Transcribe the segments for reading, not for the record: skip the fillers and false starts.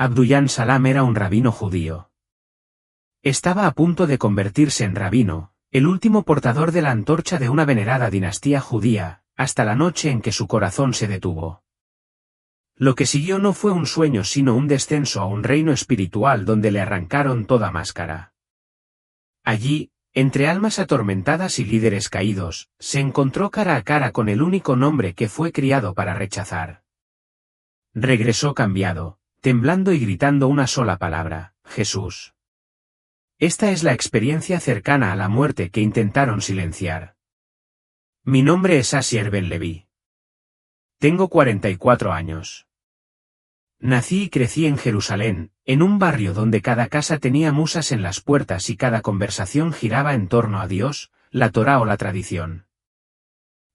Abdullah Salam era un rabino judío. Estaba a punto de convertirse en rabino, el último portador de la antorcha de una venerada dinastía judía, hasta la noche en que su corazón se detuvo. Lo que siguió no fue un sueño sino un descenso a un reino espiritual donde le arrancaron toda máscara. Allí, entre almas atormentadas y líderes caídos, se encontró cara a cara con el único nombre que fue criado para rechazar. Regresó cambiado, temblando y gritando una sola palabra: Jesús. Esta es la experiencia cercana a la muerte que intentaron silenciar. Mi nombre es Asier Ben Levi. Tengo 44 años. Nací y crecí en Jerusalén, en un barrio donde cada casa tenía musas en las puertas y cada conversación giraba en torno a Dios, la Torá o la tradición.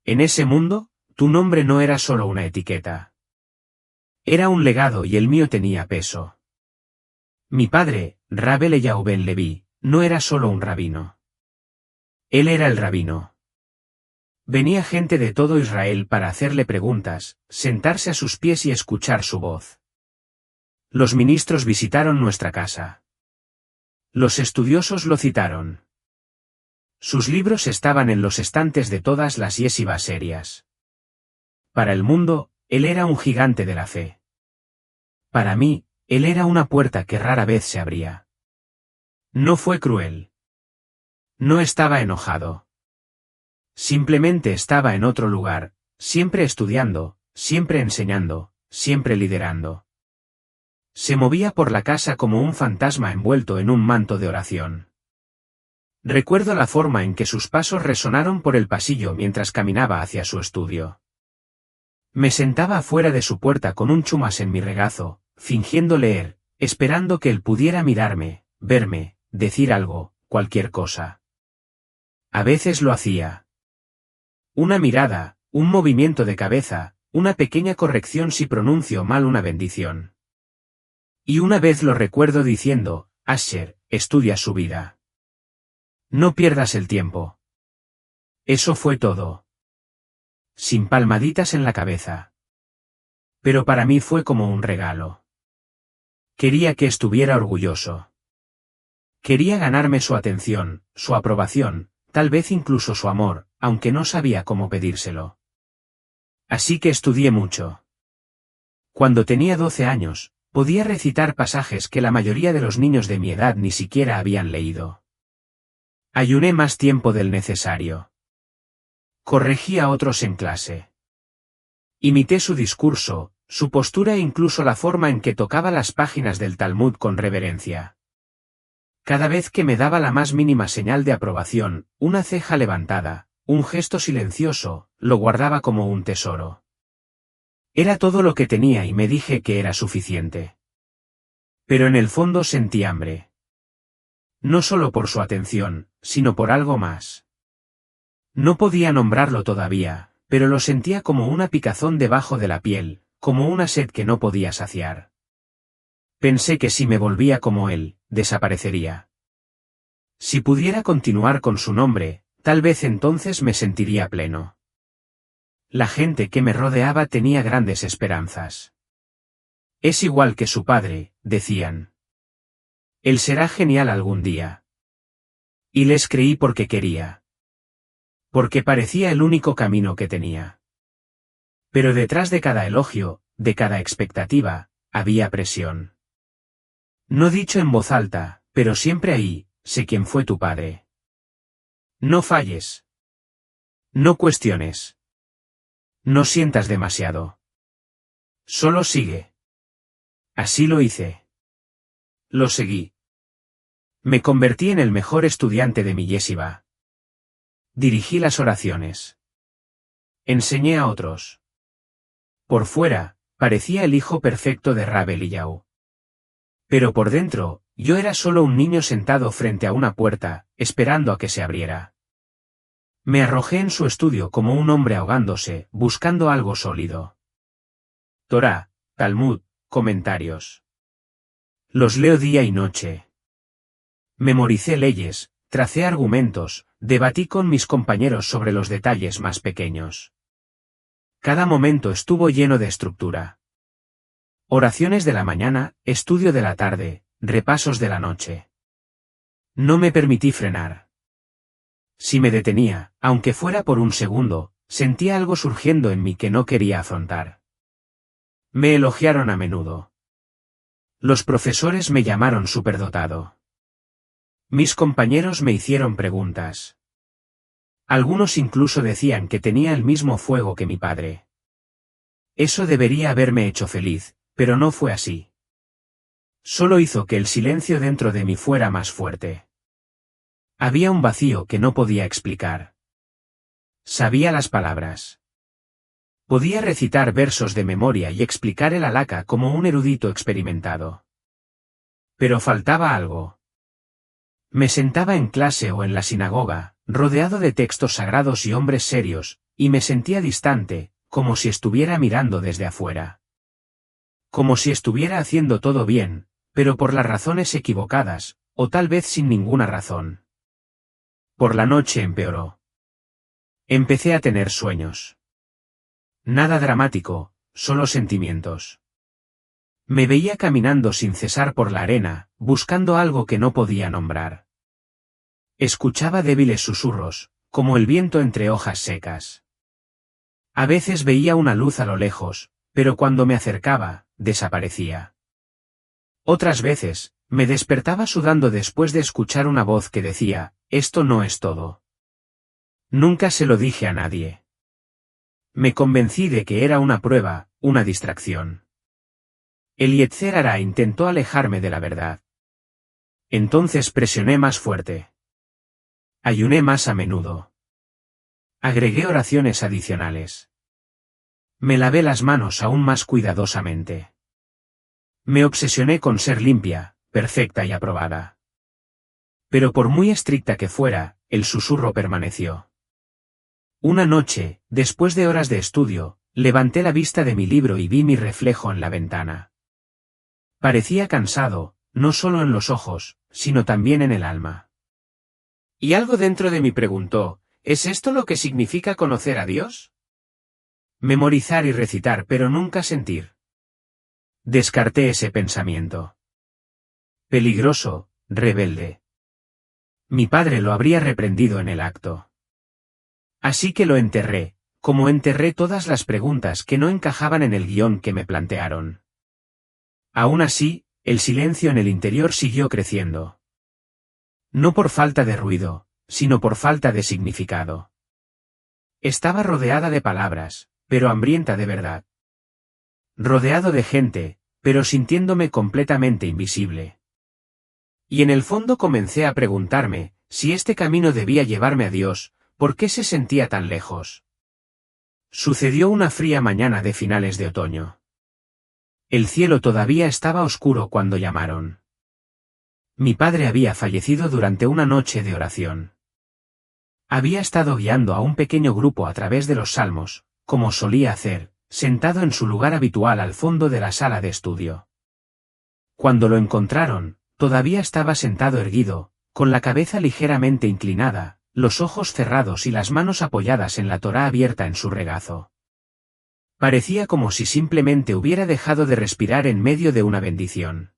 En ese mundo, tu nombre no era solo una etiqueta. Era un legado y el mío tenía peso. Mi padre, Rab Eliyahu Ben Levi, no era solo un rabino. Él era el rabino. Venía gente de todo Israel para hacerle preguntas, sentarse a sus pies y escuchar su voz. Los ministros visitaron nuestra casa. Los estudiosos lo citaron. Sus libros estaban en los estantes de todas las yeshivas serias. Para el mundo, él era un gigante de la fe. Para mí, él era una puerta que rara vez se abría. No fue cruel. No estaba enojado. Simplemente estaba en otro lugar, siempre estudiando, siempre enseñando, siempre liderando. Se movía por la casa como un fantasma envuelto en un manto de oración. Recuerdo la forma en que sus pasos resonaron por el pasillo mientras caminaba hacia su estudio. Me sentaba afuera de su puerta con un chumas en mi regazo, fingiendo leer, esperando que él pudiera mirarme, verme, decir algo, cualquier cosa. A veces lo hacía. Una mirada, un movimiento de cabeza, una pequeña corrección si pronuncio mal una bendición. Y una vez lo recuerdo diciendo: Asher, estudia su vida. No pierdas el tiempo. Eso fue todo. Sin palmaditas en la cabeza. Pero para mí fue como un regalo. Quería que estuviera orgulloso. Quería ganarme su atención, su aprobación, tal vez incluso su amor, aunque no sabía cómo pedírselo. Así que estudié mucho. Cuando tenía 12 años, podía recitar pasajes que la mayoría de los niños de mi edad ni siquiera habían leído. Ayuné más tiempo del necesario. Corregí a otros en clase. Imité su discurso, su postura e incluso la forma en que tocaba las páginas del Talmud con reverencia. Cada vez que me daba la más mínima señal de aprobación, una ceja levantada, un gesto silencioso, lo guardaba como un tesoro. Era todo lo que tenía y me dije que era suficiente. Pero en el fondo sentí hambre. No solo por su atención, sino por algo más. No podía nombrarlo todavía, pero lo sentía como una picazón debajo de la piel, como una sed que no podía saciar. Pensé que si me volvía como él, desaparecería. Si pudiera continuar con su nombre, tal vez entonces me sentiría pleno. La gente que me rodeaba tenía grandes esperanzas. Es igual que su padre, decían. Él será genial algún día. Y les creí porque quería. Porque parecía el único camino que tenía. Pero detrás de cada elogio, de cada expectativa, había presión. No dicho en voz alta, pero siempre ahí: sé quién fue tu padre. No falles. No cuestiones. No sientas demasiado. Solo sigue. Así lo hice. Lo seguí. Me convertí en el mejor estudiante de mi yeshiva. Dirigí las oraciones. Enseñé a otros. Por fuera, parecía el hijo perfecto de Rab Eliyahu. Pero por dentro, yo era solo un niño sentado frente a una puerta, esperando a que se abriera. Me arrojé en su estudio como un hombre ahogándose, buscando algo sólido. Torá, Talmud, comentarios. Los leo día y noche. Memoricé leyes, tracé argumentos, debatí con mis compañeros sobre los detalles más pequeños. Cada momento estuvo lleno de estructura. Oraciones de la mañana, estudio de la tarde, repasos de la noche. No me permití frenar. Si me detenía, aunque fuera por un segundo, sentía algo surgiendo en mí que no quería afrontar. Me elogiaron a menudo. Los profesores me llamaron superdotado. Mis compañeros me hicieron preguntas. Algunos incluso decían que tenía el mismo fuego que mi padre. Eso debería haberme hecho feliz, pero no fue así. Solo hizo que el silencio dentro de mí fuera más fuerte. Había un vacío que no podía explicar. Sabía las palabras. Podía recitar versos de memoria y explicar el halakha como un erudito experimentado. Pero faltaba algo. Me sentaba en clase o en la sinagoga, rodeado de textos sagrados y hombres serios, y me sentía distante, como si estuviera mirando desde afuera. Como si estuviera haciendo todo bien, pero por las razones equivocadas, o tal vez sin ninguna razón. Por la noche empeoró. Empecé a tener sueños. Nada dramático, solo sentimientos. Me veía caminando sin cesar por la arena, buscando algo que no podía nombrar. Escuchaba débiles susurros, como el viento entre hojas secas. A veces veía una luz a lo lejos, pero cuando me acercaba, desaparecía. Otras veces, me despertaba sudando después de escuchar una voz que decía, esto no es todo. Nunca se lo dije a nadie. Me convencí de que era una prueba, una distracción. El Yetzer Hará intentó alejarme de la verdad. Entonces presioné más fuerte. Ayuné más a menudo. Agregué oraciones adicionales. Me lavé las manos aún más cuidadosamente. Me obsesioné con ser limpia, perfecta y aprobada. Pero por muy estricta que fuera, el susurro permaneció. Una noche, después de horas de estudio, levanté la vista de mi libro y vi mi reflejo en la ventana. Parecía cansado, no solo en los ojos, sino también en el alma. Y algo dentro de mí preguntó, ¿es esto lo que significa conocer a Dios? Memorizar y recitar, pero nunca sentir. Descarté ese pensamiento. Peligroso, rebelde. Mi padre lo habría reprendido en el acto. Así que lo enterré, como enterré todas las preguntas que no encajaban en el guión que me plantearon. Aún así, el silencio en el interior siguió creciendo. No por falta de ruido, sino por falta de significado. Estaba rodeada de palabras, pero hambrienta de verdad. Rodeado de gente, pero sintiéndome completamente invisible. Y en el fondo comencé a preguntarme, si este camino debía llevarme a Dios, ¿por qué se sentía tan lejos? Sucedió una fría mañana de finales de otoño. El cielo todavía estaba oscuro cuando llamaron. Mi padre había fallecido durante una noche de oración. Había estado guiando a un pequeño grupo a través de los salmos, como solía hacer, sentado en su lugar habitual al fondo de la sala de estudio. Cuando lo encontraron, todavía estaba sentado erguido, con la cabeza ligeramente inclinada, los ojos cerrados y las manos apoyadas en la Torá abierta en su regazo. Parecía como si simplemente hubiera dejado de respirar en medio de una bendición.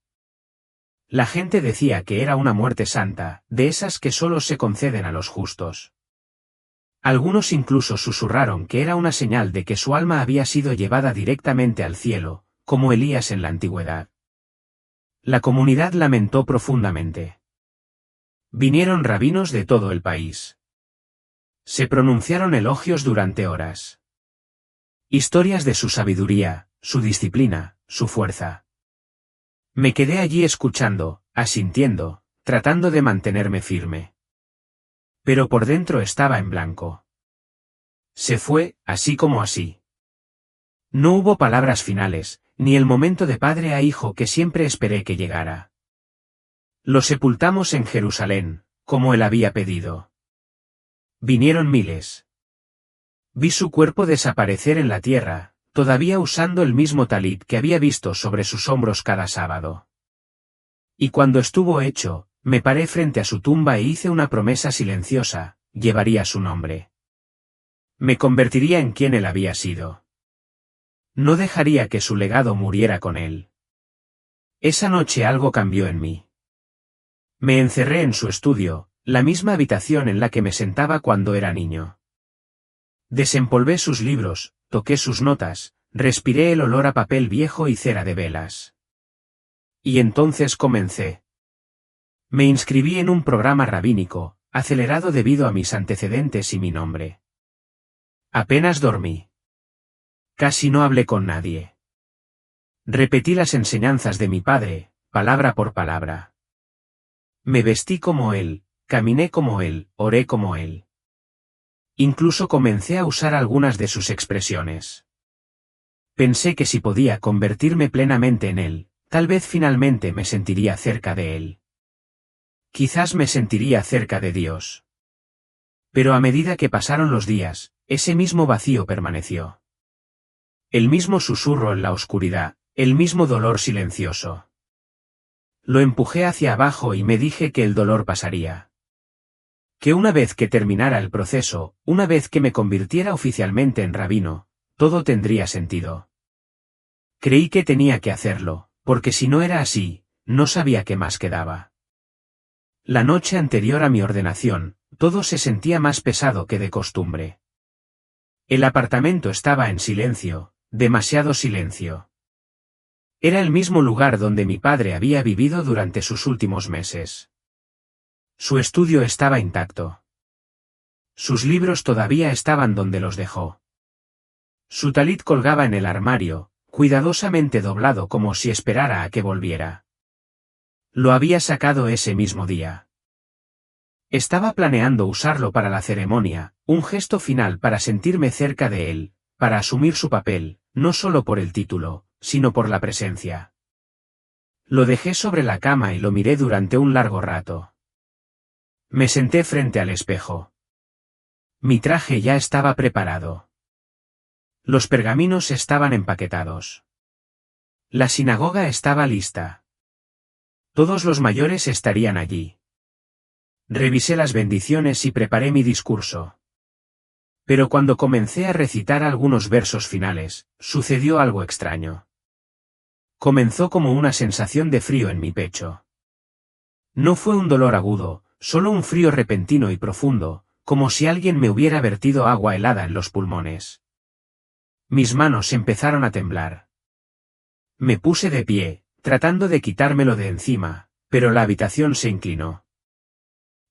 La gente decía que era una muerte santa, de esas que solo se conceden a los justos. Algunos incluso susurraron que era una señal de que su alma había sido llevada directamente al cielo, como Elías en la antigüedad. La comunidad lamentó profundamente. Vinieron rabinos de todo el país. Se pronunciaron elogios durante horas. Historias de su sabiduría, su disciplina, su fuerza. Me quedé allí escuchando, asintiendo, tratando de mantenerme firme. Pero por dentro estaba en blanco. Se fue, así como así. No hubo palabras finales, ni el momento de padre a hijo que siempre esperé que llegara. Lo sepultamos en Jerusalén, como él había pedido. Vinieron miles. Vi su cuerpo desaparecer en la tierra, todavía usando el mismo talit que había visto sobre sus hombros cada sábado. Y cuando estuvo hecho, me paré frente a su tumba e hice una promesa silenciosa, llevaría su nombre. Me convertiría en quien él había sido. No dejaría que su legado muriera con él. Esa noche algo cambió en mí. Me encerré en su estudio, la misma habitación en la que me sentaba cuando era niño. Desempolvé sus libros, toqué sus notas, respiré el olor a papel viejo y cera de velas. Y entonces comencé. Me inscribí en un programa rabínico, acelerado debido a mis antecedentes y mi nombre. Apenas dormí. Casi no hablé con nadie. Repetí las enseñanzas de mi padre, palabra por palabra. Me vestí como él, caminé como él, oré como él. Incluso comencé a usar algunas de sus expresiones. Pensé que si podía convertirme plenamente en él, tal vez finalmente me sentiría cerca de él. Quizás me sentiría cerca de Dios. Pero a medida que pasaron los días, ese mismo vacío permaneció. El mismo susurro en la oscuridad, el mismo dolor silencioso. Lo empujé hacia abajo y me dije que el dolor pasaría. Que una vez que terminara el proceso, una vez que me convirtiera oficialmente en rabino, todo tendría sentido. Creí que tenía que hacerlo, porque si no era así, no sabía qué más quedaba. La noche anterior a mi ordenación, todo se sentía más pesado que de costumbre. El apartamento estaba en silencio, demasiado silencio. Era el mismo lugar donde mi padre había vivido durante sus últimos meses. Su estudio estaba intacto. Sus libros todavía estaban donde los dejó. Su talit colgaba en el armario, cuidadosamente doblado como si esperara a que volviera. Lo había sacado ese mismo día. Estaba planeando usarlo para la ceremonia, un gesto final para sentirme cerca de él, para asumir su papel, no solo por el título, sino por la presencia. Lo dejé sobre la cama y lo miré durante un largo rato. Me senté frente al espejo. Mi traje ya estaba preparado. Los pergaminos estaban empaquetados. La sinagoga estaba lista. Todos los mayores estarían allí. Revisé las bendiciones y preparé mi discurso. Pero cuando comencé a recitar algunos versos finales, sucedió algo extraño. Comenzó como una sensación de frío en mi pecho. No fue un dolor agudo, solo un frío repentino y profundo, como si alguien me hubiera vertido agua helada en los pulmones. Mis manos empezaron a temblar. Me puse de pie, tratando de quitármelo de encima, pero la habitación se inclinó.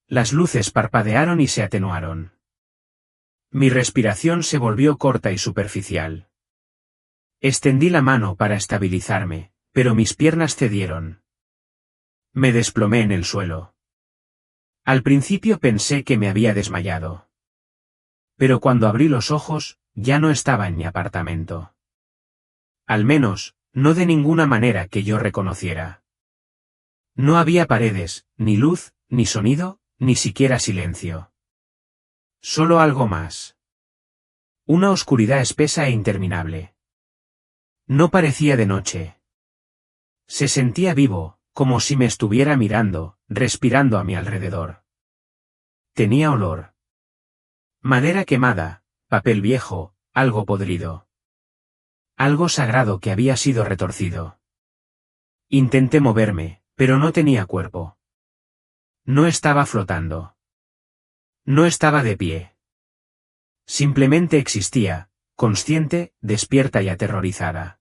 Las luces parpadearon y se atenuaron. Mi respiración se volvió corta y superficial. Extendí la mano para estabilizarme, pero mis piernas cedieron. Me desplomé en el suelo. Al principio pensé que me había desmayado. Pero cuando abrí los ojos, ya no estaba en mi apartamento. Al menos, no de ninguna manera que yo reconociera. No había paredes, ni luz, ni sonido, ni siquiera silencio. Solo algo más. Una oscuridad espesa e interminable. No parecía de noche. Se sentía vivo, como si me estuviera mirando, respirando a mi alrededor. Tenía olor. Madera quemada, papel viejo, algo podrido. Algo sagrado que había sido retorcido. Intenté moverme, pero no tenía cuerpo. No estaba flotando. No estaba de pie. Simplemente existía, consciente, despierta y aterrorizada.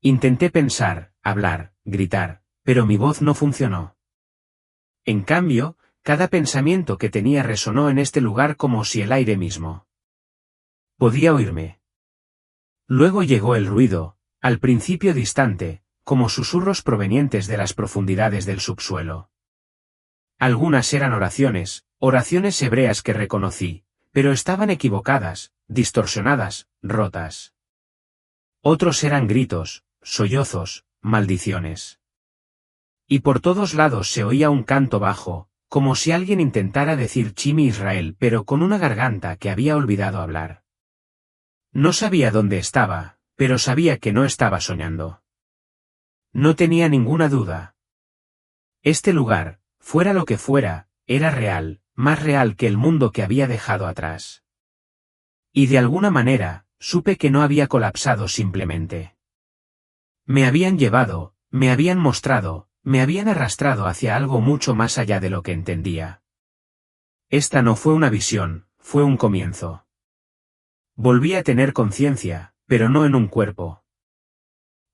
Intenté pensar, hablar, gritar, pero mi voz no funcionó. En cambio, cada pensamiento que tenía resonó en este lugar como si el aire mismo. Podía oírme. Luego llegó el ruido, al principio distante, como susurros provenientes de las profundidades del subsuelo. Algunas eran oraciones hebreas que reconocí, pero estaban equivocadas, distorsionadas, rotas. Otros eran gritos, sollozos, maldiciones. Y por todos lados se oía un canto bajo, como si alguien intentara decir Shimi Israel pero con una garganta que había olvidado hablar. No sabía dónde estaba, pero sabía que no estaba soñando. No tenía ninguna duda. Este lugar, fuera lo que fuera, era real, más real que el mundo que había dejado atrás. Y de alguna manera, supe que no había colapsado simplemente. Me habían llevado, me habían mostrado, me habían arrastrado hacia algo mucho más allá de lo que entendía. Esta no fue una visión, fue un comienzo. Volví a tener conciencia, pero no en un cuerpo.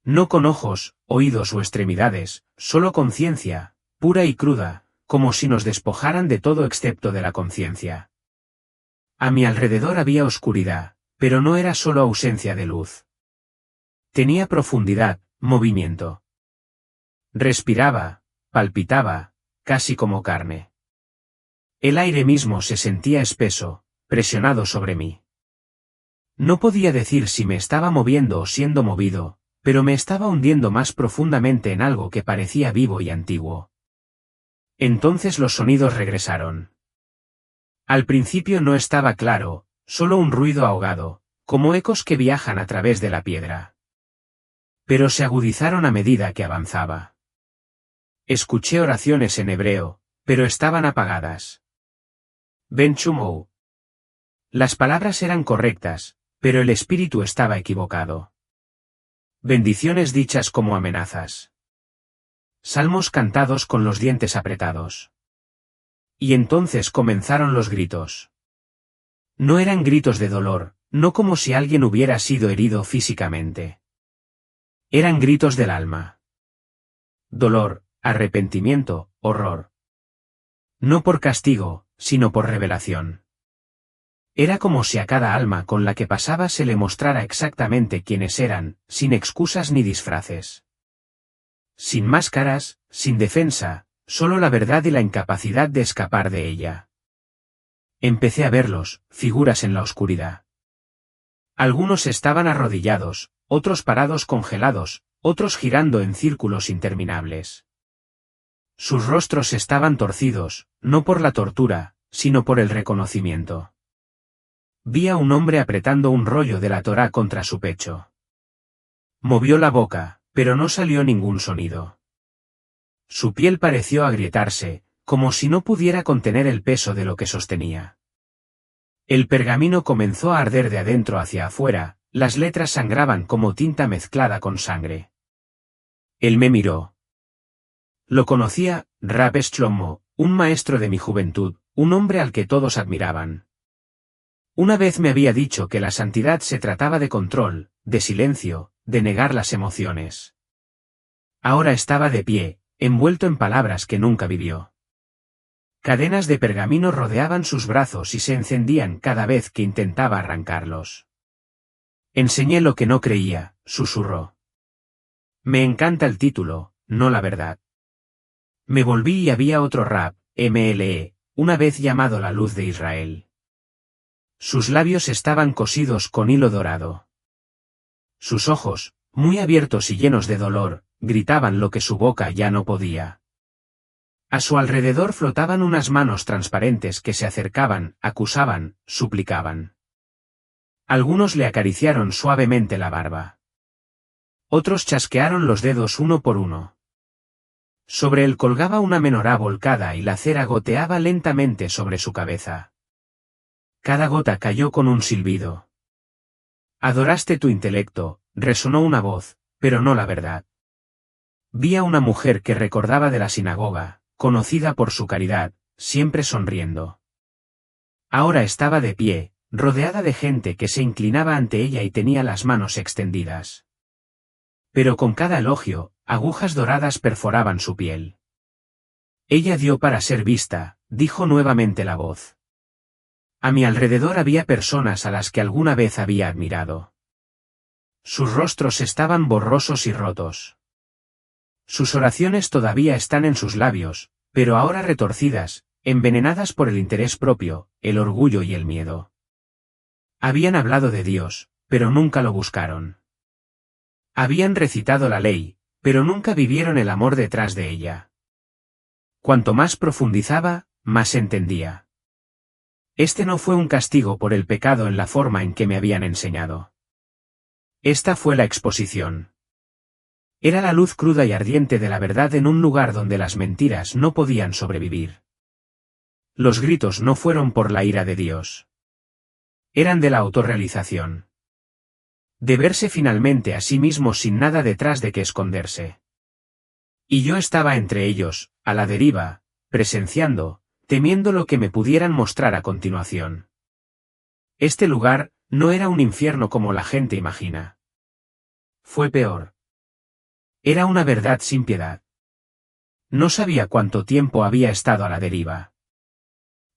No con ojos, oídos o extremidades, solo conciencia, pura y cruda, como si nos despojaran de todo excepto de la conciencia. A mi alrededor había oscuridad, pero no era solo ausencia de luz. Tenía profundidad, movimiento. Respiraba, palpitaba, casi como carne. El aire mismo se sentía espeso, presionado sobre mí. No podía decir si me estaba moviendo o siendo movido, pero me estaba hundiendo más profundamente en algo que parecía vivo y antiguo. Entonces los sonidos regresaron. Al principio no estaba claro, solo un ruido ahogado, como ecos que viajan a través de la piedra. Pero se agudizaron a medida que avanzaba. Escuché oraciones en hebreo, pero estaban apagadas. Ben Chumou. Las palabras eran correctas, pero el espíritu estaba equivocado. Bendiciones dichas como amenazas. Salmos cantados con los dientes apretados. Y entonces comenzaron los gritos. No eran gritos de dolor, no como si alguien hubiera sido herido físicamente. Eran gritos del alma. Dolor, arrepentimiento, horror. No por castigo, sino por revelación. Era como si a cada alma con la que pasaba se le mostrara exactamente quiénes eran, sin excusas ni disfraces. Sin máscaras, sin defensa, solo la verdad y la incapacidad de escapar de ella. Empecé a verlos, figuras en la oscuridad. Algunos estaban arrodillados, otros parados congelados, otros girando en círculos interminables. Sus rostros estaban torcidos, no por la tortura, sino por el reconocimiento. Vi a un hombre apretando un rollo de la Torá contra su pecho. Movió la boca, pero no salió ningún sonido. Su piel pareció agrietarse, como si no pudiera contener el peso de lo que sostenía. El pergamino comenzó a arder de adentro hacia afuera, las letras sangraban como tinta mezclada con sangre. Él me miró. Lo conocía, Rab Shlomo, un maestro de mi juventud, un hombre al que todos admiraban. Una vez me había dicho que la santidad se trataba de control, de silencio, de negar las emociones. Ahora estaba de pie, envuelto en palabras que nunca vivió. Cadenas de pergamino rodeaban sus brazos y se encendían cada vez que intentaba arrancarlos. Enseñé lo que no creía, susurró. Me encanta el título, no la verdad. Me volví y había otro Rab, MLE, una vez llamado la luz de Israel. Sus labios estaban cosidos con hilo dorado. Sus ojos, muy abiertos y llenos de dolor, gritaban lo que su boca ya no podía. A su alrededor flotaban unas manos transparentes que se acercaban, acusaban, suplicaban. Algunos le acariciaron suavemente la barba. Otros chasquearon los dedos uno por uno. Sobre él colgaba una menorá volcada y la cera goteaba lentamente sobre su cabeza. Cada gota cayó con un silbido. Adoraste tu intelecto, resonó una voz, pero no la verdad. Vi a una mujer que recordaba de la sinagoga, conocida por su caridad, siempre sonriendo. Ahora estaba de pie, rodeada de gente que se inclinaba ante ella y tenía las manos extendidas. Pero con cada elogio, agujas doradas perforaban su piel. Ella dio para ser vista, dijo nuevamente la voz. A mi alrededor había personas a las que alguna vez había admirado. Sus rostros estaban borrosos y rotos. Sus oraciones todavía están en sus labios, pero ahora retorcidas, envenenadas por el interés propio, el orgullo y el miedo. Habían hablado de Dios, pero nunca lo buscaron. Habían recitado la ley, pero nunca vivieron el amor detrás de ella. Cuanto más profundizaba, más entendía. Este no fue un castigo por el pecado en la forma en que me habían enseñado. Esta fue la exposición. Era la luz cruda y ardiente de la verdad en un lugar donde las mentiras no podían sobrevivir. Los gritos no fueron por la ira de Dios. Eran de la autorrealización. De verse finalmente a sí mismo sin nada detrás de que esconderse. Y yo estaba entre ellos, a la deriva, presenciando, temiendo lo que me pudieran mostrar a continuación. Este lugar no era un infierno como la gente imagina. Fue peor. Era una verdad sin piedad. No sabía cuánto tiempo había estado a la deriva.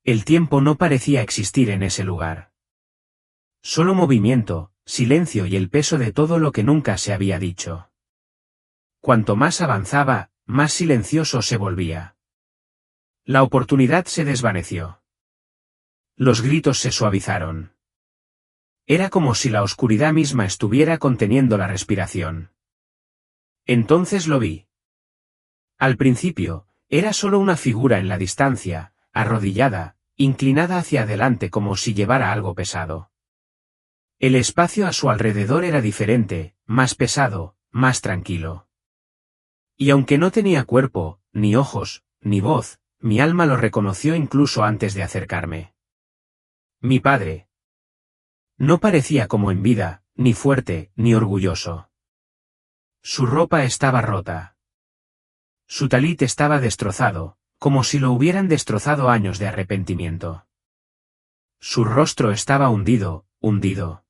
El tiempo no parecía existir en ese lugar. Solo movimiento, silencio y el peso de todo lo que nunca se había dicho. Cuanto más avanzaba, más silencioso se volvía. La oportunidad se desvaneció. Los gritos se suavizaron. Era como si la oscuridad misma estuviera conteniendo la respiración. Entonces lo vi. Al principio, era solo una figura en la distancia, arrodillada, inclinada hacia adelante como si llevara algo pesado. El espacio a su alrededor era diferente, más pesado, más tranquilo. Y aunque no tenía cuerpo, ni ojos, ni voz, mi alma lo reconoció incluso antes de acercarme. Mi padre. No parecía como en vida, ni fuerte, ni orgulloso. Su ropa estaba rota. Su talit estaba destrozado, como si lo hubieran destrozado años de arrepentimiento. Su rostro estaba hundido, hundido.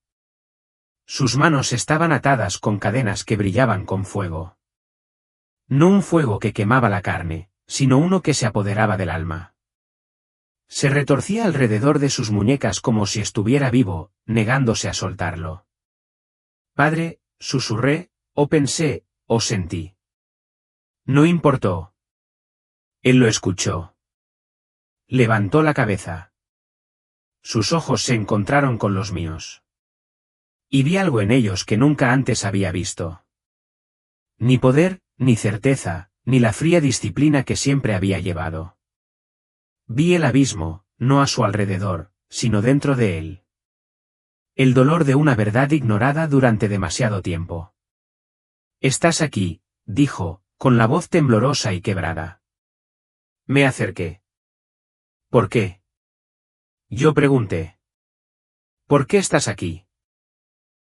Sus manos estaban atadas con cadenas que brillaban con fuego. No un fuego que quemaba la carne, sino uno que se apoderaba del alma. Se retorcía alrededor de sus muñecas como si estuviera vivo, negándose a soltarlo. Padre, susurré, o pensé, o sentí. No importó. Él lo escuchó. Levantó la cabeza. Sus ojos se encontraron con los míos. Y vi algo en ellos que nunca antes había visto. Ni poder, ni certeza, ni la fría disciplina que siempre había llevado. Vi el abismo, no a su alrededor, sino dentro de él. El dolor de una verdad ignorada durante demasiado tiempo. Estás aquí, dijo, con la voz temblorosa y quebrada. Me acerqué. ¿Por qué? Yo pregunté. ¿Por qué estás aquí?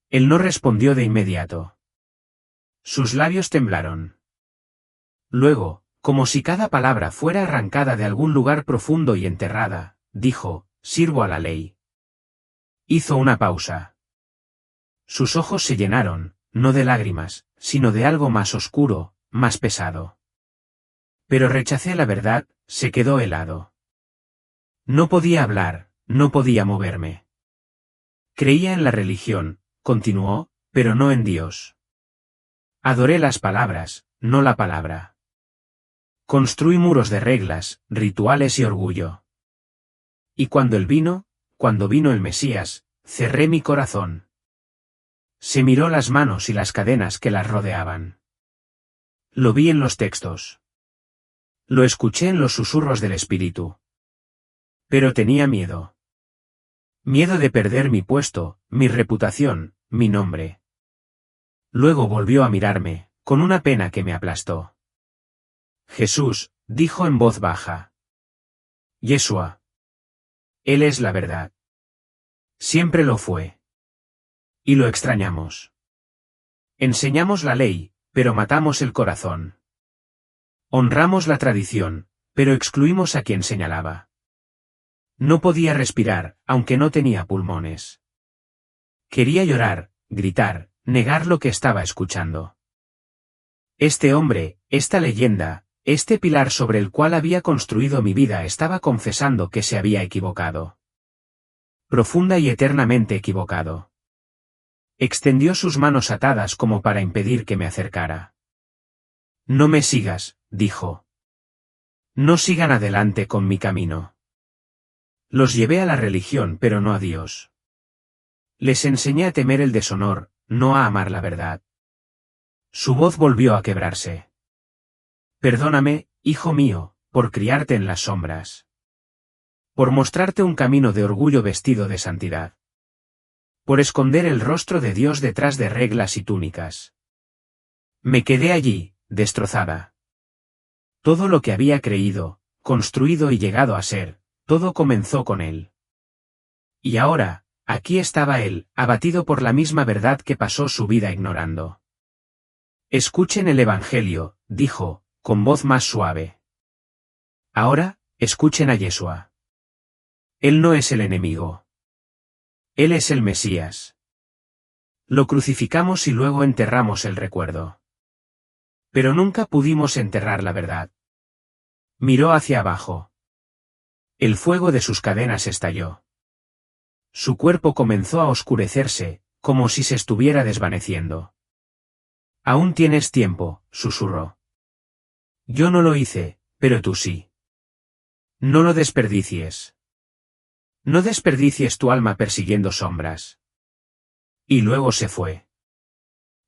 Él no respondió de inmediato. Sus labios temblaron. Luego, como si cada palabra fuera arrancada de algún lugar profundo y enterrada, dijo, sirvo a la ley. Hizo una pausa. Sus ojos se llenaron, no de lágrimas, sino de algo más oscuro, más pesado. Pero rechacé la verdad, se quedó helado. No podía hablar, no podía moverme. Creía en la religión, continuó, pero no en Dios. Adoré las palabras, no la palabra. Construí muros de reglas, rituales y orgullo. Y cuando vino el Mesías, cerré mi corazón. Se miró las manos y las cadenas que las rodeaban. Lo vi en los textos. Lo escuché en los susurros del espíritu. Pero tenía miedo. Miedo de perder mi puesto, mi reputación, mi nombre. Luego volvió a mirarme, con una pena que me aplastó. Jesús, dijo en voz baja. Yeshua. Él es la verdad. Siempre lo fue. Y lo extrañamos. Enseñamos la ley, pero matamos el corazón. Honramos la tradición, pero excluimos a quien señalaba. No podía respirar, aunque no tenía pulmones. Quería llorar, gritar, negar lo que estaba escuchando. Este hombre, esta leyenda, este pilar sobre el cual había construido mi vida estaba confesando que se había equivocado. Profunda y eternamente equivocado. Extendió sus manos atadas como para impedir que me acercara. No me sigas, dijo. No sigan adelante con mi camino. Los llevé a la religión pero no a Dios. Les enseñé a temer el deshonor, no a amar la verdad. Su voz volvió a quebrarse. Perdóname, hijo mío, por criarte en las sombras. Por mostrarte un camino de orgullo vestido de santidad. Por esconder el rostro de Dios detrás de reglas y túnicas. Me quedé allí, destrozada. Todo lo que había creído, construido y llegado a ser, todo comenzó con él. Y ahora, Aquí estaba él, abatido por la misma verdad que pasó su vida ignorando. Escuchen el Evangelio, dijo, con voz más suave. Ahora, escuchen a Yeshua. Él no es el enemigo. Él es el Mesías. Lo crucificamos y luego enterramos el recuerdo. Pero nunca pudimos enterrar la verdad. Miró hacia abajo. El fuego de sus cadenas estalló. Su cuerpo comenzó a oscurecerse, como si se estuviera desvaneciendo. Aún tienes tiempo, susurró. Yo no lo hice, pero tú sí. No lo desperdicies. No desperdicies tu alma persiguiendo sombras. Y luego se fue.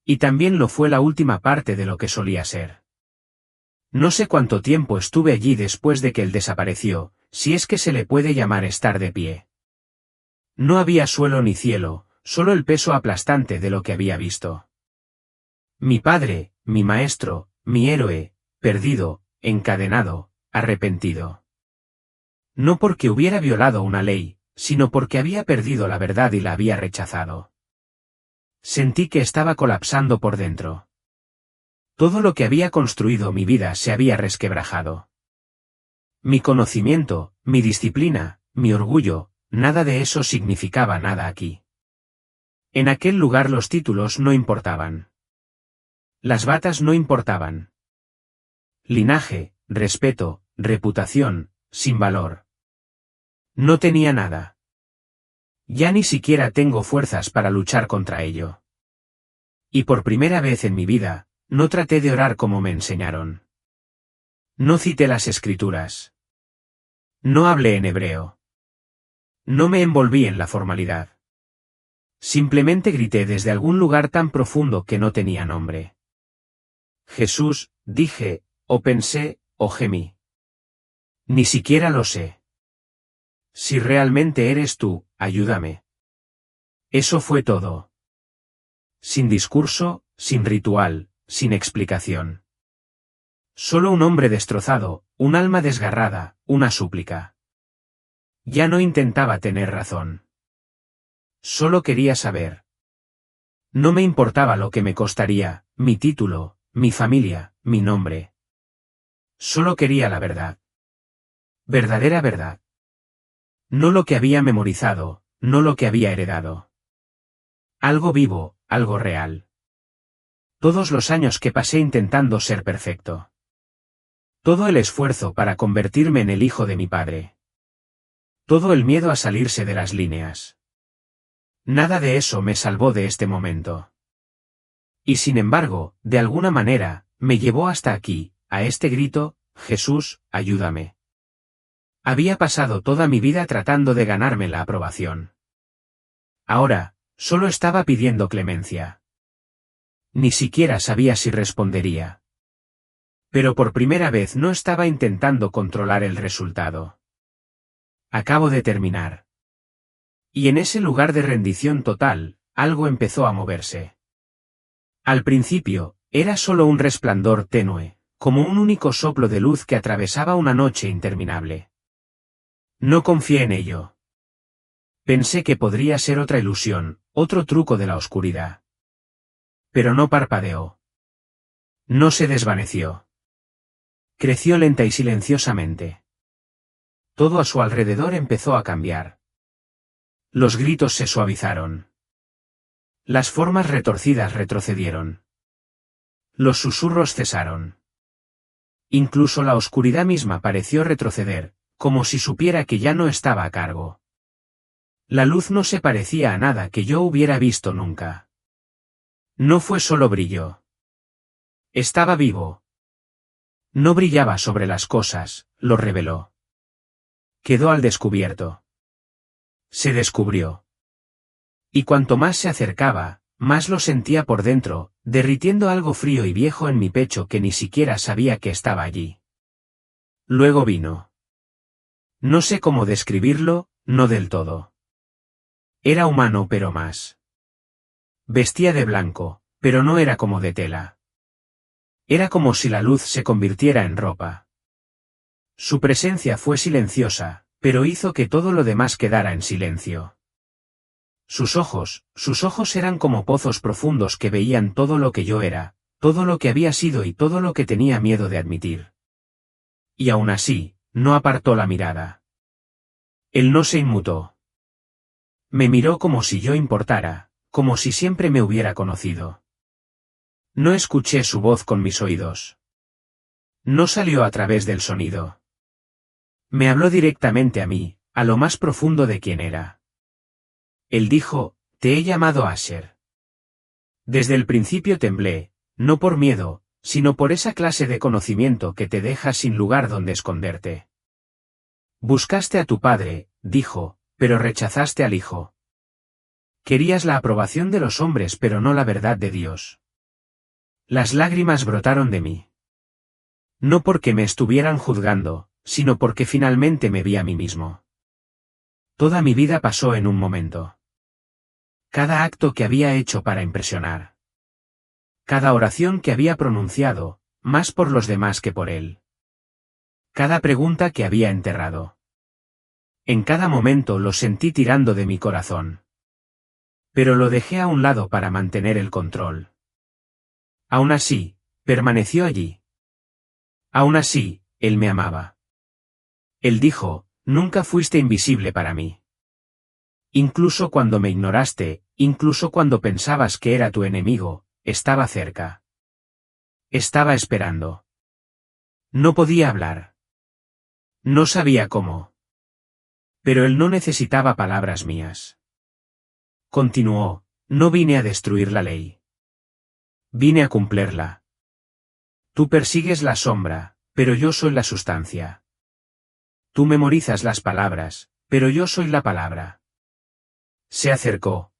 Y también lo fue la última parte de lo que solía ser. No sé cuánto tiempo estuve allí después de que él desapareció, si es que se le puede llamar estar de pie. No había suelo ni cielo, solo el peso aplastante de lo que había visto. Mi padre, mi maestro, mi héroe, perdido, encadenado, arrepentido. No porque hubiera violado una ley, sino porque había perdido la verdad y la había rechazado. Sentí que estaba colapsando por dentro. Todo lo que había construido mi vida se había resquebrajado. Mi conocimiento, mi disciplina, mi orgullo, nada de eso significaba nada aquí. En aquel lugar los títulos no importaban. Las batas no importaban. Linaje, respeto, reputación, sin valor. No tenía nada. Ya ni siquiera tengo fuerzas para luchar contra ello. Y por primera vez en mi vida, no traté de orar como me enseñaron. No cité las escrituras. No hablé en hebreo. No me envolví en la formalidad. Simplemente grité desde algún lugar tan profundo que no tenía nombre. Jesús, dije, o pensé, o gemí. Ni siquiera lo sé. Si realmente eres tú, ayúdame. Eso fue todo. Sin discurso, sin ritual, sin explicación. Solo un hombre destrozado, un alma desgarrada, una súplica. Ya no intentaba tener razón. Solo quería saber. No me importaba lo que me costaría, mi título, mi familia, mi nombre. Solo quería la verdad. Verdadera verdad. No lo que había memorizado, no lo que había heredado. Algo vivo, algo real. Todos los años que pasé intentando ser perfecto. Todo el esfuerzo para convertirme en el hijo de mi padre. Todo el miedo a salirse de las líneas. Nada de eso me salvó de este momento. Y sin embargo, de alguna manera, me llevó hasta aquí, a este grito, Jesús, ayúdame. Había pasado toda mi vida tratando de ganarme la aprobación. Ahora, solo estaba pidiendo clemencia. Ni siquiera sabía si respondería. Pero por primera vez no estaba intentando controlar el resultado. Acabo de terminar. Y en ese lugar de rendición total, algo empezó a moverse. Al principio, era solo un resplandor tenue, como un único soplo de luz que atravesaba una noche interminable. No confié en ello. Pensé que podría ser otra ilusión, otro truco de la oscuridad. Pero no parpadeó. No se desvaneció. Creció lenta y silenciosamente. Todo a su alrededor empezó a cambiar. Los gritos se suavizaron. Las formas retorcidas retrocedieron. Los susurros cesaron. Incluso la oscuridad misma pareció retroceder, como si supiera que ya no estaba a cargo. La luz no se parecía a nada que yo hubiera visto nunca. No fue solo brillo. Estaba vivo. No brillaba sobre las cosas, lo reveló. Quedó al descubierto. Se descubrió. Y cuanto más se acercaba, más lo sentía por dentro, derritiendo algo frío y viejo en mi pecho que ni siquiera sabía que estaba allí. Luego vino. No sé cómo describirlo, no del todo. Era humano pero más. Vestía de blanco, pero no era como de tela. Era como si la luz se convirtiera en ropa. Su presencia fue silenciosa, pero hizo que todo lo demás quedara en silencio. sus ojos eran como pozos profundos que veían todo lo que yo era, todo lo que había sido y todo lo que tenía miedo de admitir. Y aún así, no apartó la mirada. Él no se inmutó. Me miró como si yo importara, como si siempre me hubiera conocido. No escuché su voz con mis oídos. No salió a través del sonido. Me habló directamente a mí, a lo más profundo de quién era. Él dijo, te he llamado Asher. Desde el principio temblé, no por miedo, sino por esa clase de conocimiento que te deja sin lugar donde esconderte. Buscaste a tu padre, dijo, pero rechazaste al hijo. Querías la aprobación de los hombres pero no la verdad de Dios. Las lágrimas brotaron de mí. No porque me estuvieran juzgando, sino porque finalmente me vi a mí mismo. Toda mi vida pasó en un momento. Cada acto que había hecho para impresionar. Cada oración que había pronunciado, más por los demás que por él. Cada pregunta que había enterrado. En cada momento lo sentí tirando de mi corazón. Pero lo dejé a un lado para mantener el control. Aún así, permaneció allí. Aún así, él me amaba. Él dijo, nunca fuiste invisible para mí. Incluso cuando me ignoraste, incluso cuando pensabas que era tu enemigo, estaba cerca. Estaba esperando. No podía hablar. No sabía cómo. Pero él no necesitaba palabras mías. Continuó, no vine a destruir la ley. Vine a cumplirla. Tú persigues la sombra, pero yo soy la sustancia. Tú memorizas las palabras, pero yo soy la palabra. Se acercó.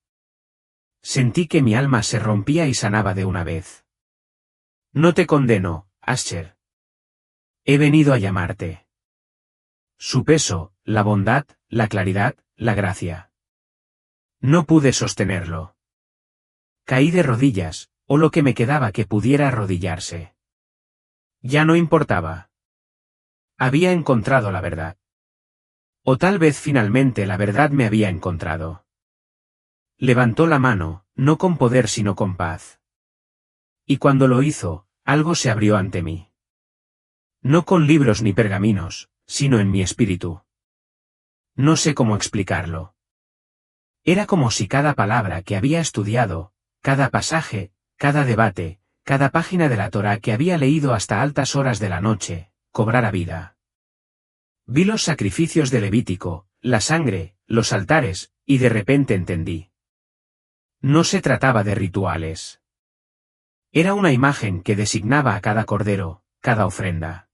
Sentí que mi alma se rompía y sanaba de una vez. No te condeno, Asher. He venido a llamarte. Su peso, la bondad, la claridad, la gracia. No pude sostenerlo. Caí de rodillas, o lo que me quedaba que pudiera arrodillarse. Ya no importaba. Había encontrado la verdad. O tal vez finalmente la verdad me había encontrado. Levantó la mano, no con poder sino con paz. Y cuando lo hizo, algo se abrió ante mí. No con libros ni pergaminos, sino en mi espíritu. No sé cómo explicarlo. Era como si cada palabra que había estudiado, cada pasaje, cada debate, cada página de la Torá que había leído hasta altas horas de la noche, cobrara vida. Vi los sacrificios de Levítico, la sangre, los altares, y de repente entendí. No se trataba de rituales. Era una imagen que designaba a cada cordero, cada ofrenda.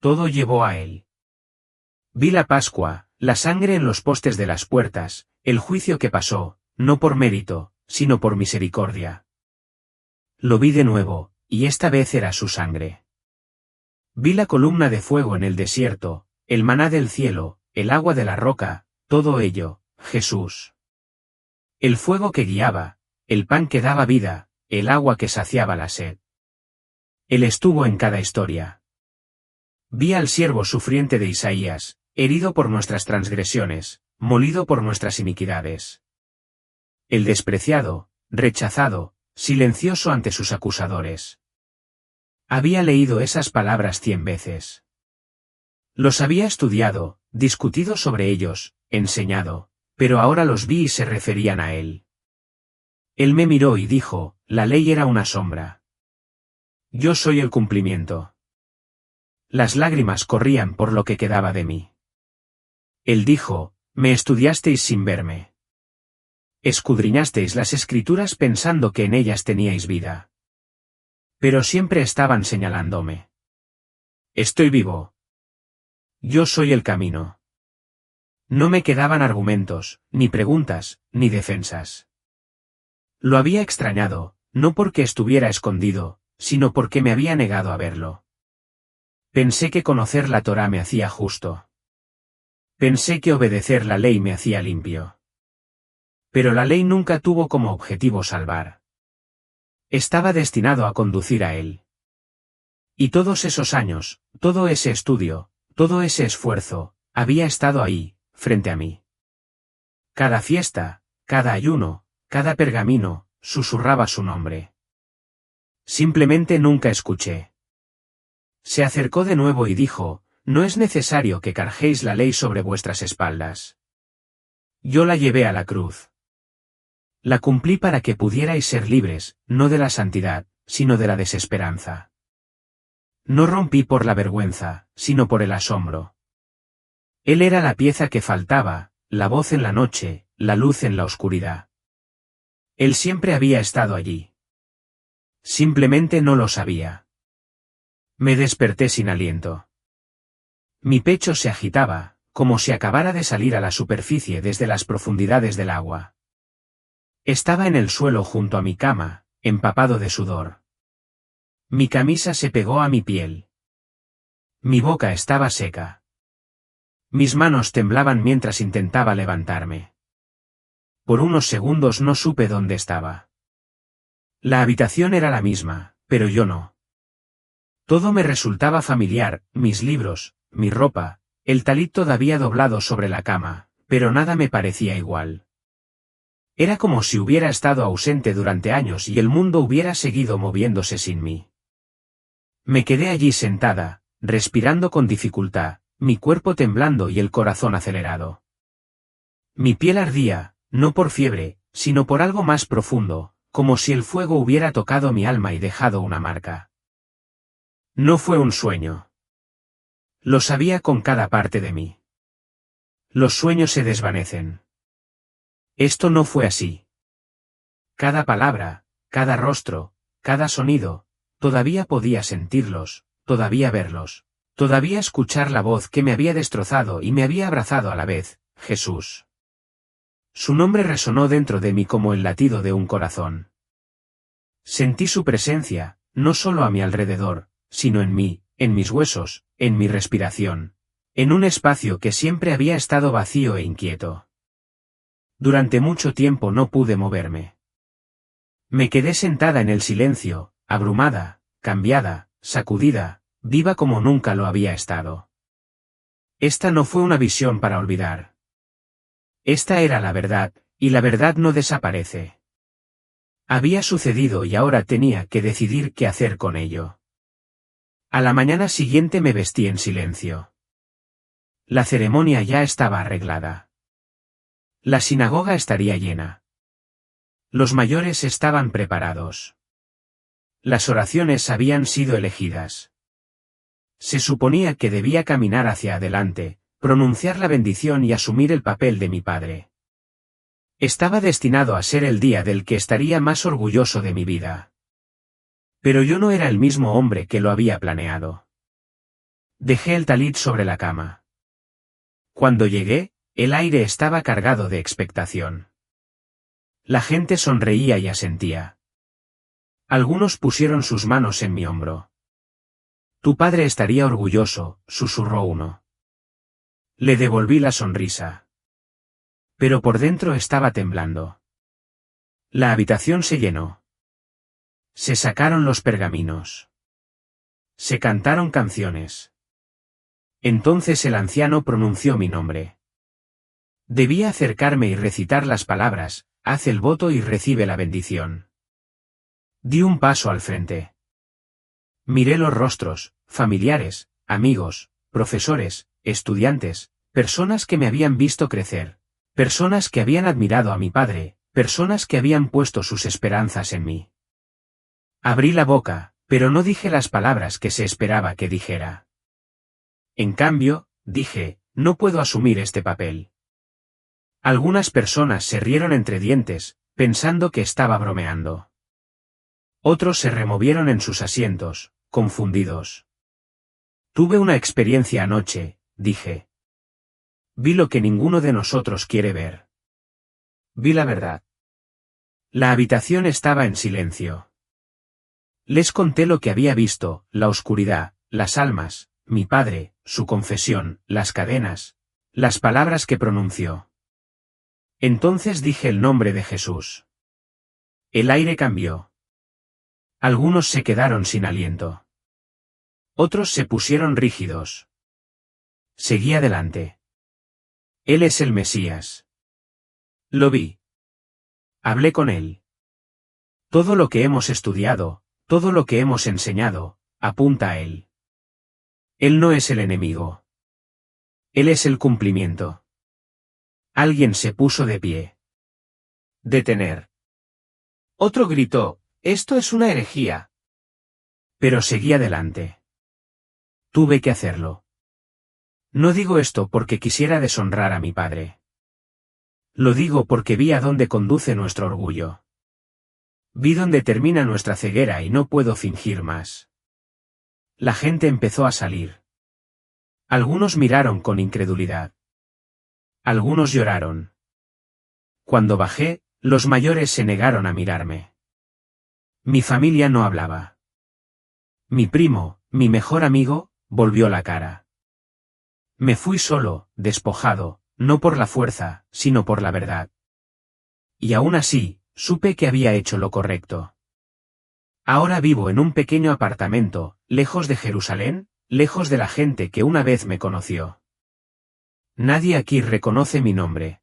Todo llevó a él. Vi la Pascua, la sangre en los postes de las puertas, el juicio que pasó, no por mérito, sino por misericordia. Lo vi de nuevo, y esta vez era su sangre. Vi la columna de fuego en el desierto, el maná del cielo, el agua de la roca, todo ello, Jesús. El fuego que guiaba, el pan que daba vida, el agua que saciaba la sed. Él estuvo en cada historia. Vi al siervo sufriente de Isaías, herido por nuestras transgresiones, molido por nuestras iniquidades. El despreciado, rechazado, silencioso ante sus acusadores. Había leído esas palabras 100 veces. Los había estudiado, discutido sobre ellos, enseñado, pero ahora los vi y se referían a él. Él me miró y dijo, la ley era una sombra. Yo soy el cumplimiento. Las lágrimas corrían por lo que quedaba de mí. Él dijo, me estudiasteis sin verme. Escudriñasteis las escrituras pensando que en ellas teníais vida. Pero siempre estaban señalándome. Estoy vivo. Yo soy el camino. No me quedaban argumentos, ni preguntas, ni defensas. Lo había extrañado, no porque estuviera escondido, sino porque me había negado a verlo. Pensé que conocer la Torá me hacía justo. Pensé que obedecer la ley me hacía limpio. Pero la ley nunca tuvo como objetivo salvar. Estaba destinado a conducir a él. Y todos esos años, todo ese estudio, todo ese esfuerzo, había estado ahí, frente a mí. Cada fiesta, cada ayuno, cada pergamino, susurraba su nombre. Simplemente nunca escuché. Se acercó de nuevo y dijo, no es necesario que carguéis la ley sobre vuestras espaldas. Yo la llevé a la cruz. La cumplí para que pudierais ser libres, no de la santidad, sino de la desesperanza. No rompí por la vergüenza, sino por el asombro. Él era la pieza que faltaba, la voz en la noche, la luz en la oscuridad. Él siempre había estado allí. Simplemente no lo sabía. Me desperté sin aliento. Mi pecho se agitaba, como si acabara de salir a la superficie desde las profundidades del agua. Estaba en el suelo junto a mi cama, empapado de sudor. Mi camisa se pegó a mi piel. Mi boca estaba seca. Mis manos temblaban mientras intentaba levantarme. Por unos segundos no supe dónde estaba. La habitación era la misma, pero yo no. Todo me resultaba familiar, mis libros, mi ropa, el talit todavía doblado sobre la cama, pero nada me parecía igual. Era como si hubiera estado ausente durante años y el mundo hubiera seguido moviéndose sin mí. Me quedé allí sentada, respirando con dificultad, mi cuerpo temblando y el corazón acelerado. Mi piel ardía, no por fiebre, sino por algo más profundo, como si el fuego hubiera tocado mi alma y dejado una marca. No fue un sueño. Lo sabía con cada parte de mí. Los sueños se desvanecen. Esto no fue así. Cada palabra, cada rostro, cada sonido, todavía podía sentirlos, todavía verlos, todavía escuchar la voz que me había destrozado y me había abrazado a la vez, Jesús. Su nombre resonó dentro de mí como el latido de un corazón. Sentí su presencia, no solo a mi alrededor, sino en mí, en mis huesos, en mi respiración, en un espacio que siempre había estado vacío e inquieto. Durante mucho tiempo no pude moverme. Me quedé sentada en el silencio, abrumada, cambiada, sacudida, viva como nunca lo había estado. Esta no fue una visión para olvidar. Esta era la verdad, y la verdad no desaparece. Había sucedido y ahora tenía que decidir qué hacer con ello. A la mañana siguiente me vestí en silencio. La ceremonia ya estaba arreglada. La sinagoga estaría llena. Los mayores estaban preparados. Las oraciones habían sido elegidas. Se suponía que debía caminar hacia adelante, pronunciar la bendición y asumir el papel de mi padre. Estaba destinado a ser el día del que estaría más orgulloso de mi vida. Pero yo no era el mismo hombre que lo había planeado. Dejé el talit sobre la cama. Cuando llegué, el aire estaba cargado de expectación. La gente sonreía y asentía. Algunos pusieron sus manos en mi hombro. Tu padre estaría orgulloso, susurró uno. Le devolví la sonrisa. Pero por dentro estaba temblando. La habitación se llenó. Se sacaron los pergaminos. Se cantaron canciones. Entonces el anciano pronunció mi nombre. Debía acercarme y recitar las palabras, haz el voto y recibe la bendición. Di un paso al frente. Miré los rostros, familiares, amigos, profesores, estudiantes, personas que me habían visto crecer, personas que habían admirado a mi padre, personas que habían puesto sus esperanzas en mí. Abrí la boca, pero no dije las palabras que se esperaba que dijera. En cambio, dije, no puedo asumir este papel. Algunas personas se rieron entre dientes, pensando que estaba bromeando. Otros se removieron en sus asientos, confundidos. Tuve una experiencia anoche, dije. Vi lo que ninguno de nosotros quiere ver. Vi la verdad. La habitación estaba en silencio. Les conté lo que había visto, la oscuridad, las almas, mi padre, su confesión, las cadenas, las palabras que pronunció. Entonces dije el nombre de Jesús. El aire cambió. Algunos se quedaron sin aliento. Otros se pusieron rígidos. Seguí adelante. Él es el Mesías. Lo vi. Hablé con él. Todo lo que hemos estudiado, todo lo que hemos enseñado, apunta a él. Él no es el enemigo. Él es el cumplimiento. Alguien se puso de pie. Detener. Otro gritó, esto es una herejía. Pero seguí adelante. Tuve que hacerlo. No digo esto porque quisiera deshonrar a mi padre. Lo digo porque vi a dónde conduce nuestro orgullo. Vi dónde termina nuestra ceguera y no puedo fingir más. La gente empezó a salir. Algunos miraron con incredulidad. Algunos lloraron. Cuando bajé, los mayores se negaron a mirarme. Mi familia no hablaba. Mi primo, mi mejor amigo, volvió la cara. Me fui solo, despojado, no por la fuerza, sino por la verdad. Y aún así, supe que había hecho lo correcto. Ahora vivo en un pequeño apartamento, lejos de Jerusalén, lejos de la gente que una vez me conoció. Nadie aquí reconoce mi nombre.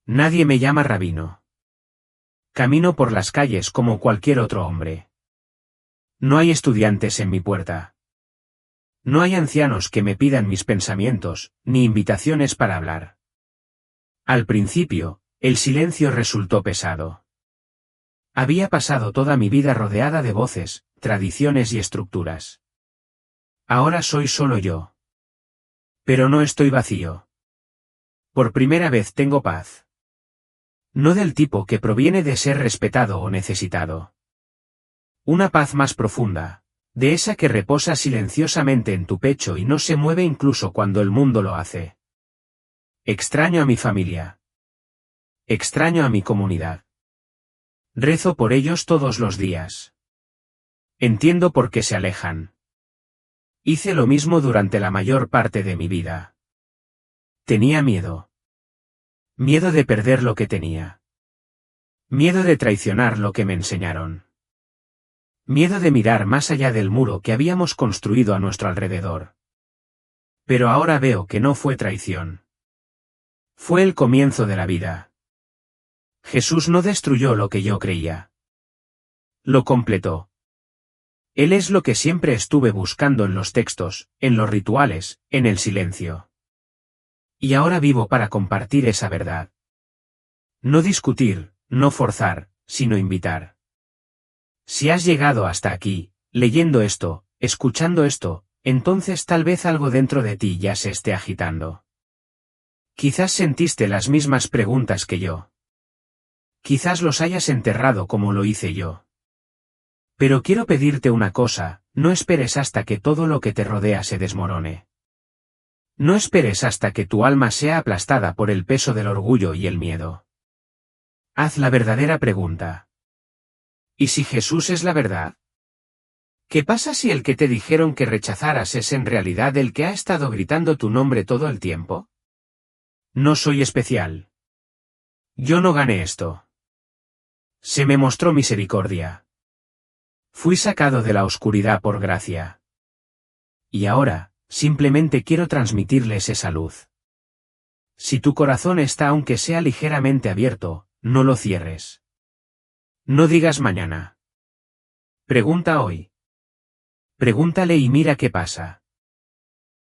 Nadie me llama rabino. Camino por las calles como cualquier otro hombre. No hay estudiantes en mi puerta. No hay ancianos que me pidan mis pensamientos, ni invitaciones para hablar. Al principio, el silencio resultó pesado. Había pasado toda mi vida rodeada de voces, tradiciones y estructuras. Ahora soy solo yo. Pero no estoy vacío. Por primera vez tengo paz. No del tipo que proviene de ser respetado o necesitado. Una paz más profunda, de esa que reposa silenciosamente en tu pecho y no se mueve incluso cuando el mundo lo hace. Extraño a mi familia. Extraño a mi comunidad. Rezo por ellos todos los días. Entiendo por qué se alejan. Hice lo mismo durante la mayor parte de mi vida. Tenía miedo. Miedo de perder lo que tenía. Miedo de traicionar lo que me enseñaron. Miedo de mirar más allá del muro que habíamos construido a nuestro alrededor. Pero ahora veo que no fue traición. Fue el comienzo de la vida. Jesús no destruyó lo que yo creía. Lo completó. Él es lo que siempre estuve buscando en los textos, en los rituales, en el silencio. Y ahora vivo para compartir esa verdad. No discutir, no forzar, sino invitar. Si has llegado hasta aquí, leyendo esto, escuchando esto, entonces tal vez algo dentro de ti ya se esté agitando. Quizás sentiste las mismas preguntas que yo. Quizás los hayas enterrado como lo hice yo. Pero quiero pedirte una cosa, no esperes hasta que todo lo que te rodea se desmorone. No esperes hasta que tu alma sea aplastada por el peso del orgullo y el miedo. Haz la verdadera pregunta. ¿Y si Jesús es la verdad? ¿Qué pasa si el que te dijeron que rechazaras es en realidad el que ha estado gritando tu nombre todo el tiempo? No soy especial. Yo no gané esto. Se me mostró misericordia. Fui sacado de la oscuridad por gracia. Y ahora, simplemente quiero transmitirles esa luz. Si tu corazón está aunque sea ligeramente abierto, no lo cierres. No digas mañana. Pregunta hoy. Pregúntale y mira qué pasa.